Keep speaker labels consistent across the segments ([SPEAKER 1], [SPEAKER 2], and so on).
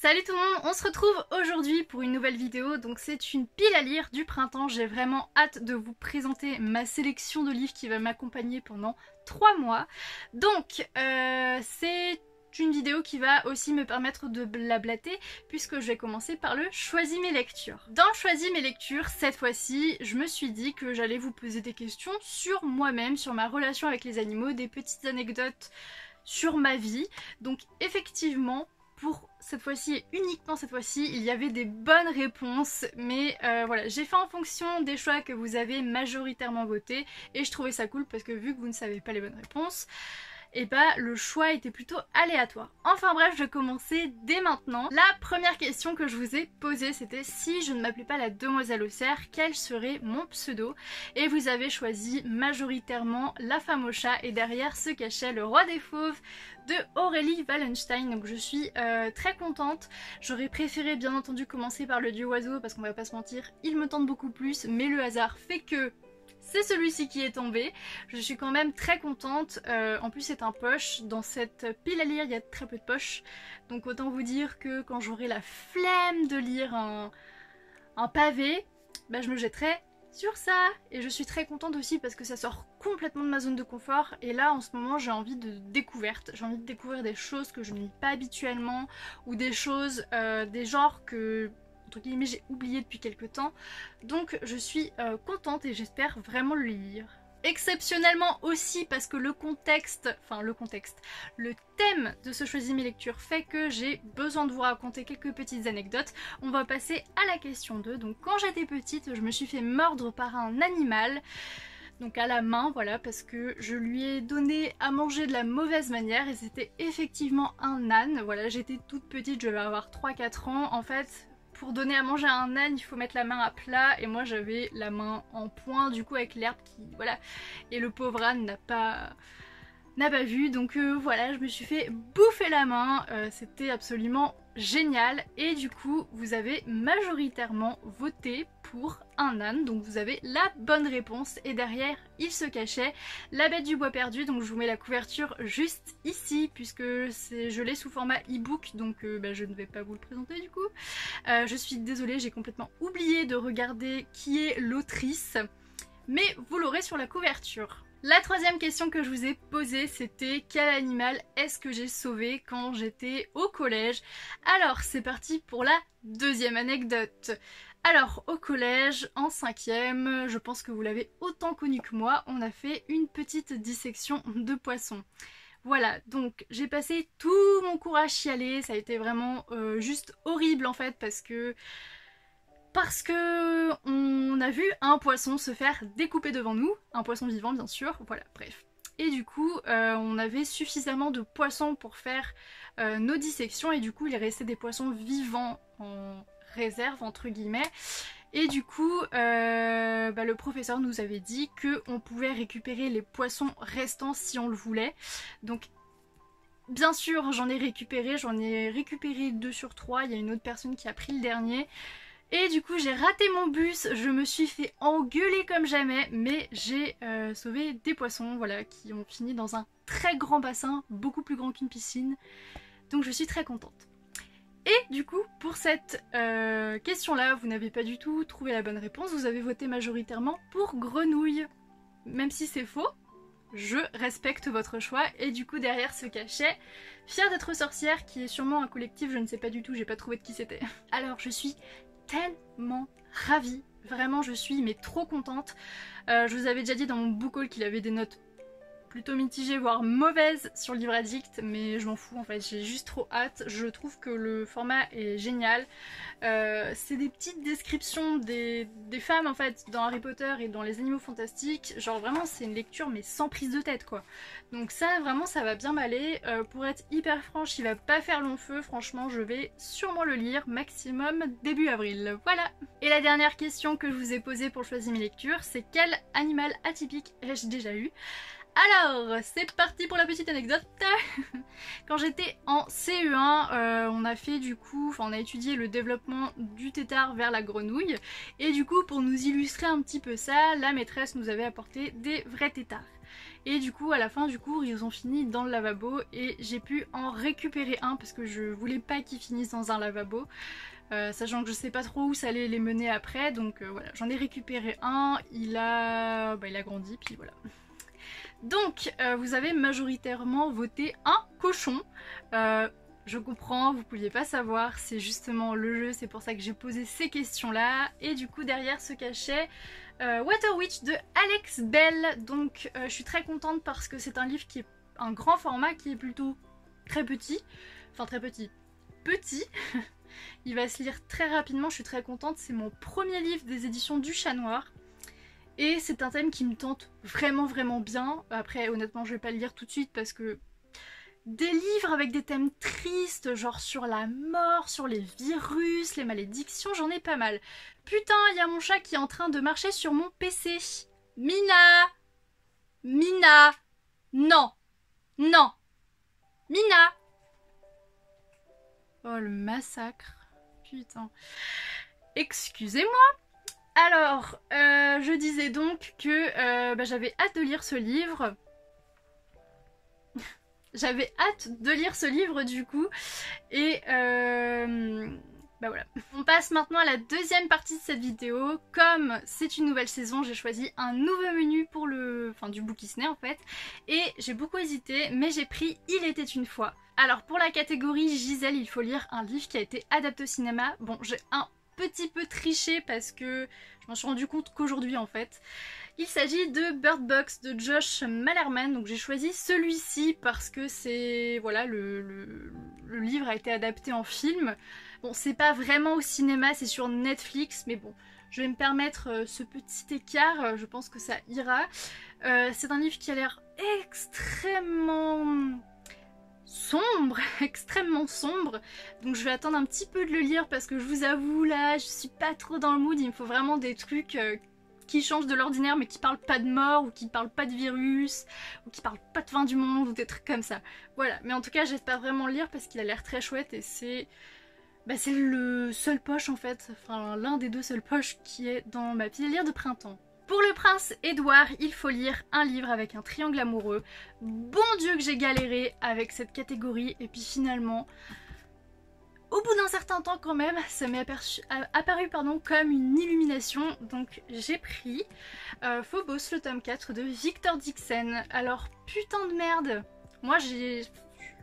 [SPEAKER 1] Salut tout le monde, on se retrouve aujourd'hui pour une nouvelle vidéo, donc c'est une pile à lire du printemps. J'ai vraiment hâte de vous présenter ma sélection de livres qui va m'accompagner pendant 3 mois. Donc c'est une vidéo qui va aussi me permettre de blablater puisque je vais commencer par le Choisis mes lectures. Dans Choisis mes lectures, cette fois-ci, je me suis dit que j'allais vous poser des questions sur moi-même, sur ma relation avec les animaux, des petites anecdotes sur ma vie. Donc effectivement, pour cette fois-ci et uniquement cette fois-ci, il y avait des bonnes réponses, mais voilà, j'ai fait en fonction des choix que vous avez majoritairement votés et je trouvais ça cool parce que vu que vous ne savez pas les bonnes réponses, et bah le choix était plutôt aléatoire. Enfin bref, je vais commencer dès maintenant. La première question que je vous ai posée, c'était si je ne m'appelais pas la demoiselle au cerf, quel serait mon pseudo? Et vous avez choisi majoritairement la femme au chat et derrière se cachait le roi des fauves de Aurélie Wallenstein. Donc je suis très contente. J'aurais préféré bien entendu commencer par le dieu oiseau parce qu'on va pas se mentir, il me tente beaucoup plus, mais le hasard fait que c'est celui-ci qui est tombé. Je suis quand même très contente. En plus c'est un poche. Dans cette pile à lire il y a très peu de poches. Donc autant vous dire que quand j'aurai la flemme de lire un pavé, bah, je me jetterai sur ça. Et je suis très contente aussi parce que ça sort complètement de ma zone de confort. Et là en ce moment j'ai envie de découverte. J'ai envie de découvrir des choses que je ne lis pas habituellement. Ou des choses, des genres que entre guillemets j'ai oublié depuis quelques temps, donc je suis contente et j'espère vraiment le lire. Exceptionnellement aussi parce que le thème de ce Choisis mes lectures fait que j'ai besoin de vous raconter quelques petites anecdotes. On va passer à la question 2. Donc quand j'étais petite, je me suis fait mordre par un animal. Donc à la main, voilà, parce que je lui ai donné à manger de la mauvaise manière et c'était effectivement un âne. Voilà, j'étais toute petite, je devais avoir 3-4 ans. En fait, pour donner à manger à un âne, il faut mettre la main à plat et moi j'avais la main en point du coup avec l'herbe qui... voilà. Et le pauvre âne n'a pas vu, donc voilà, je me suis fait bouffer la main, c'était absolument génial. Et du coup, vous avez majoritairement voté pour un âne, donc vous avez la bonne réponse. Et derrière, il se cachait la bête du bois perdu, donc je vous mets la couverture juste ici, puisque je l'ai sous format e-book, donc bah, je ne vais pas vous le présenter du coup. Je suis désolée, j'ai complètement oublié de regarder qui est l'autrice, mais vous l'aurez sur la couverture. La troisième question que je vous ai posée, c'était quel animal est-ce que j'ai sauvé quand j'étais au collège? Alors c'est parti pour la deuxième anecdote. Alors au collège, en 5e, je pense que vous l'avez autant connu que moi, on a fait une petite dissection de poisson. Voilà, donc j'ai passé tout mon cours à chialer, ça a été vraiment juste horrible en fait parce que on a vu un poisson se faire découper devant nous, un poisson vivant bien sûr, voilà, bref. Et du coup, on avait suffisamment de poissons pour faire nos dissections et du coup, il restait des poissons vivants en réserve, entre guillemets. Et du coup, le professeur nous avait dit qu'on pouvait récupérer les poissons restants si on le voulait. Donc, bien sûr, j'en ai récupéré 2 sur 3, il y a une autre personne qui a pris le dernier. Et du coup j'ai raté mon bus, je me suis fait engueuler comme jamais, mais j'ai sauvé des poissons, voilà, qui ont fini dans un très grand bassin, beaucoup plus grand qu'une piscine, donc je suis très contente. Et du coup, pour cette question-là, vous n'avez pas du tout trouvé la bonne réponse, vous avez voté majoritairement pour grenouille. Même si c'est faux, je respecte votre choix, et du coup derrière se cachait Fière d'être sorcière, qui est sûrement un collectif, je ne sais pas du tout, j'ai pas trouvé de qui c'était. Alors je suis tellement ravie, vraiment je suis mais trop contente. Je vous avais déjà dit dans mon book haul qu'il avait des notes plutôt mitigées voire mauvaises sur le livre addict, mais je m'en fous en fait, j'ai juste trop hâte. Je trouve que le format est génial. C'est des petites descriptions des femmes en fait dans Harry Potter et dans les animaux fantastiques, genre vraiment c'est une lecture mais sans prise de tête quoi. Donc ça vraiment ça va bien m'aller. Pour être hyper franche, il va pas faire long feu, franchement je vais sûrement le lire maximum début avril, voilà. Et la dernière question que je vous ai posée pour choisir mes lectures, c'est quel animal atypique ai-je déjà eu? Alors, c'est parti pour la petite anecdote. Quand j'étais en CE1, on a fait du coup, on a étudié le développement du tétard vers la grenouille. Et du coup, pour nous illustrer un petit peu ça, la maîtresse nous avait apporté des vrais tétards. Et du coup à la fin du cours ils ont fini dans le lavabo et j'ai pu en récupérer un parce que je voulais pas qu'ils finissent dans un lavabo. Sachant que je sais pas trop où ça allait les mener après, donc voilà, j'en ai récupéré un, il a grandi, puis voilà. Donc vous avez majoritairement voté un cochon. Je comprends, vous pouviez pas savoir, c'est justement le jeu, c'est pour ça que j'ai posé ces questions là. Et du coup derrière se cachait Water Witch de Alex Bell. Donc je suis très contente parce que c'est un livre qui est un grand format, qui est plutôt très petit. Enfin très petit. Petit. Il va se lire très rapidement, je suis très contente. C'est mon premier livre des éditions du Chat Noir. Et c'est un thème qui me tente vraiment bien. Après honnêtement je vais pas le lire tout de suite parce que des livres avec des thèmes tristes, genre sur la mort, sur les virus, les malédictions, j'en ai pas mal. Putain, il y a mon chat qui est en train de marcher sur mon PC. Mina! Mina! Non! Non! Mina! Oh le massacre. Putain. Excusez-moi. Alors, je disais donc que j'avais hâte de lire ce livre. J'avais hâte de lire ce livre du coup. Et voilà. On passe maintenant à la deuxième partie de cette vidéo. Comme c'est une nouvelle saison, j'ai choisi un nouveau menu pour du Bookisney en fait. Et j'ai beaucoup hésité, mais j'ai pris Il était une fois. Alors pour la catégorie Gisèle, il faut lire un livre qui a été adapté au cinéma. Bon, j'ai un petit peu triché parce que je m'en suis rendu compte qu'aujourd'hui en fait. Il s'agit de Bird Box de Josh Malerman, donc j'ai choisi celui-ci parce que c'est, voilà, le livre a été adapté en film. Bon, c'est pas vraiment au cinéma, c'est sur Netflix, mais bon, je vais me permettre ce petit écart, je pense que ça ira. C'est un livre qui a l'air extrêmement sombre, extrêmement sombre, donc je vais attendre un petit peu de le lire parce que je vous avoue là, je suis pas trop dans le mood, il me faut vraiment des trucs qui changent de l'ordinaire mais qui parlent pas de mort ou qui parlent pas de virus ou qui parlent pas de fin du monde ou des trucs comme ça. Voilà, mais en tout cas j'espère vraiment le lire parce qu'il a l'air très chouette et c'est le seul poche en fait, enfin l'un des deux seuls poches qui est dans ma pile à lire de printemps. Pour le prince Édouard, il faut lire un livre avec un triangle amoureux. Bon Dieu que j'ai galéré avec cette catégorie et puis finalement, au bout d'un certain temps quand même, ça m'est apparu comme une illumination. Donc j'ai pris Phobos, le tome 4 de Victor Dixon. Alors putain de merde, moi je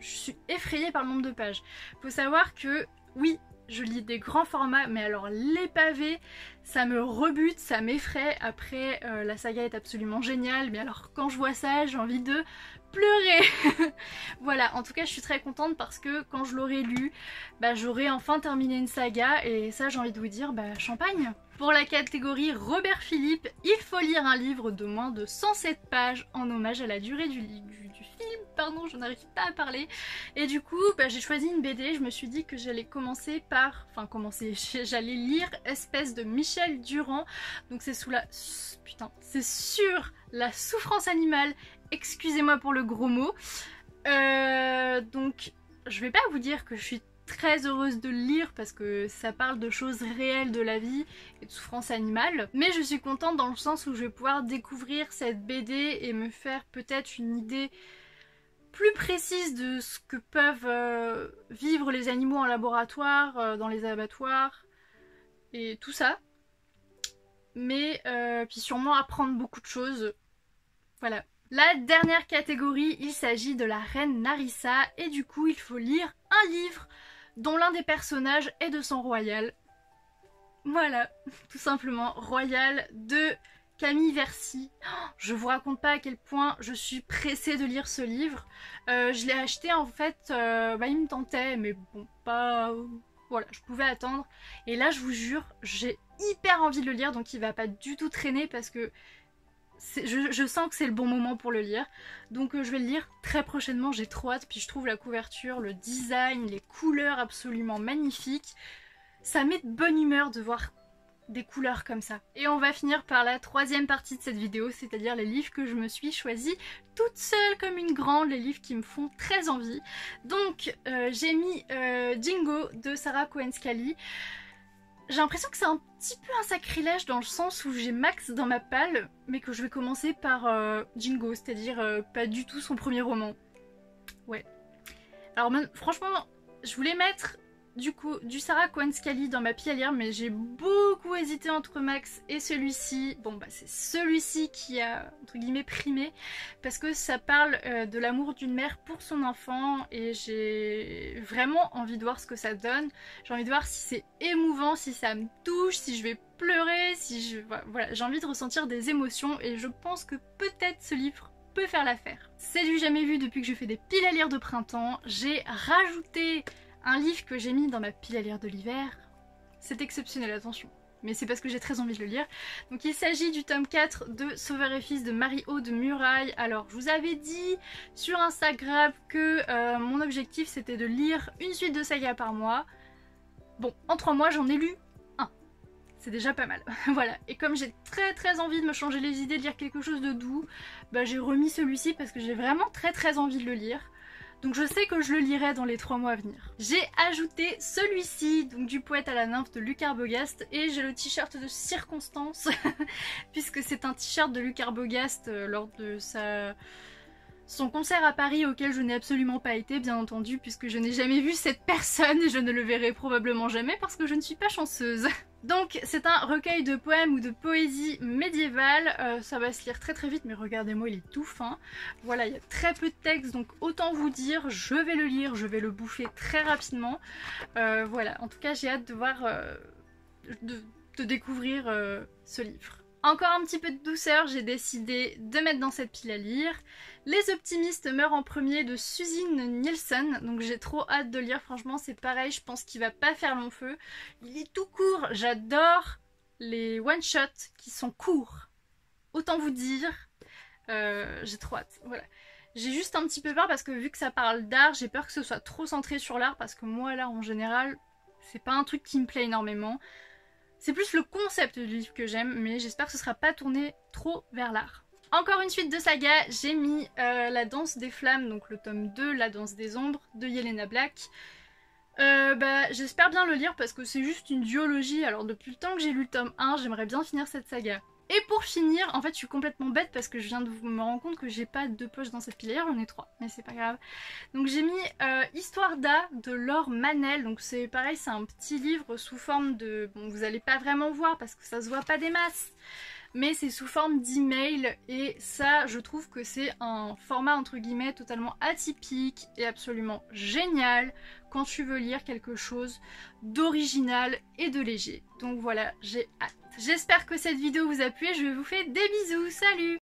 [SPEAKER 1] suis effrayée par le nombre de pages. Faut savoir que oui, je lis des grands formats, mais alors les pavés, ça me rebute, ça m'effraie. Après, la saga est absolument géniale, mais alors quand je vois ça, j'ai envie de pleurer. Voilà, en tout cas je suis très contente parce que quand je l'aurai lu, j'aurai enfin terminé une saga et ça j'ai envie de vous dire, champagne. Pour la catégorie Robert Philippe, il faut lire un livre de moins de 107 pages en hommage à la durée du film. Pardon, je n'arrive pas à parler. Et du coup, j'ai choisi une BD, je me suis dit que j'allais j'allais lire Espèce de Michel Durand. Donc c'est c'est sur la souffrance animale. Excusez-moi pour le gros mot. Donc je vais pas vous dire que je suis très heureuse de le lire parce que ça parle de choses réelles de la vie et de souffrance animale, mais je suis contente dans le sens où je vais pouvoir découvrir cette BD et me faire peut-être une idée plus précise de ce que peuvent vivre les animaux en laboratoire, dans les abattoirs et tout ça, mais puis sûrement apprendre beaucoup de choses. Voilà. La dernière catégorie, il s'agit de la reine Narissa et du coup il faut lire un livre dont l'un des personnages est de sang royal. Voilà, tout simplement, Royal de Camille Versio. Oh, je vous raconte pas à quel point je suis pressée de lire ce livre. Je l'ai acheté en fait, il me tentait, mais bon, pas... Voilà, je pouvais attendre. Et là, je vous jure, j'ai hyper envie de le lire, donc il va pas du tout traîner parce que je sens que c'est le bon moment pour le lire. Donc je vais le lire très prochainement, j'ai trop hâte. Puis je trouve la couverture, le design, les couleurs absolument magnifiques. Ça met de bonne humeur de voir des couleurs comme ça. Et on va finir par la troisième partie de cette vidéo, c'est-à-dire les livres que je me suis choisie toute seule comme une grande, les livres qui me font très envie. Donc j'ai mis Jingo de Sarah Cohen-Scully. J'ai l'impression que c'est un petit peu un sacrilège dans le sens où j'ai Max dans ma palle, mais que je vais commencer par Jingo, c'est-à-dire pas du tout son premier roman. Ouais. Alors franchement, je voulais mettre du coup du Sarah Cohen Scully dans ma pile à lire, mais j'ai beaucoup hésité entre Max et celui-ci. Bon bah c'est celui-ci qui a entre guillemets primé, parce que ça parle de l'amour d'une mère pour son enfant, et j'ai vraiment envie de voir ce que ça donne. J'ai envie de voir si c'est émouvant, si ça me touche, si je vais pleurer, si je... Voilà, j'ai envie de ressentir des émotions, et je pense que peut-être ce livre peut faire l'affaire. C'est du jamais vu depuis que je fais des piles à lire de printemps. J'ai rajouté un livre que j'ai mis dans ma pile à lire de l'hiver. C'est exceptionnel, attention. Mais c'est parce que j'ai très envie de le lire. Donc il s'agit du tome 4 de Sauveur et Fils de Marie-Aude Muraille. Alors je vous avais dit sur Instagram que mon objectif c'était de lire une suite de saga par mois. Bon, en 3 mois j'en ai lu un. C'est déjà pas mal. Voilà. Et comme j'ai très envie de me changer les idées, de lire quelque chose de doux, bah j'ai remis celui-ci parce que j'ai vraiment très envie de le lire. Donc je sais que je le lirai dans les 3 mois à venir. J'ai ajouté celui-ci, donc du Poète à la nymphe de Luc Arbogast, et j'ai le t-shirt de circonstance, puisque c'est un t-shirt de Luc Arbogast lors de son concert à Paris, auquel je n'ai absolument pas été, bien entendu, puisque je n'ai jamais vu cette personne et je ne le verrai probablement jamais parce que je ne suis pas chanceuse. Donc c'est un recueil de poèmes ou de poésie médiévale, ça va se lire très vite, mais regardez-moi, il est tout fin. Voilà, il y a très peu de texte, donc autant vous dire, je vais le lire, je vais le bouffer très rapidement. Voilà, en tout cas j'ai hâte de voir, de découvrir ce livre. Encore un petit peu de douceur, j'ai décidé de mettre dans cette pile à lire Les optimistes meurent en premier de Suzine Nielsen. Donc j'ai trop hâte de lire, franchement c'est pareil, je pense qu'il va pas faire long feu. Il est tout court, j'adore les one-shots qui sont courts. Autant vous dire, j'ai trop hâte, voilà. J'ai juste un petit peu peur parce que vu que ça parle d'art, j'ai peur que ce soit trop centré sur l'art, parce que moi l'art en général, c'est pas un truc qui me plaît énormément. C'est plus le concept du livre que j'aime, mais j'espère que ce sera pas tourné trop vers l'art. Encore une suite de saga, j'ai mis La danse des flammes, donc le tome 2, La danse des ombres, de Yelena Black. J'espère bien le lire parce que c'est juste une duologie, alors depuis le temps que j'ai lu le tome 1, j'aimerais bien finir cette saga. Et pour finir, en fait je suis complètement bête parce que je viens de me rendre compte que j'ai pas 2 poches dans cette pilière, j'en ai 3, mais c'est pas grave. Donc j'ai mis Histoire d'A de Laure Manel, donc c'est pareil, c'est un petit livre sous forme de... Bon, vous allez pas vraiment voir parce que ça se voit pas des masses, mais c'est sous forme d'email, et ça je trouve que c'est un format entre guillemets totalement atypique et absolument génial quand tu veux lire quelque chose d'original et de léger. Donc voilà, j'ai hâte. J'espère que cette vidéo vous a plu et je vous fais des bisous, salut!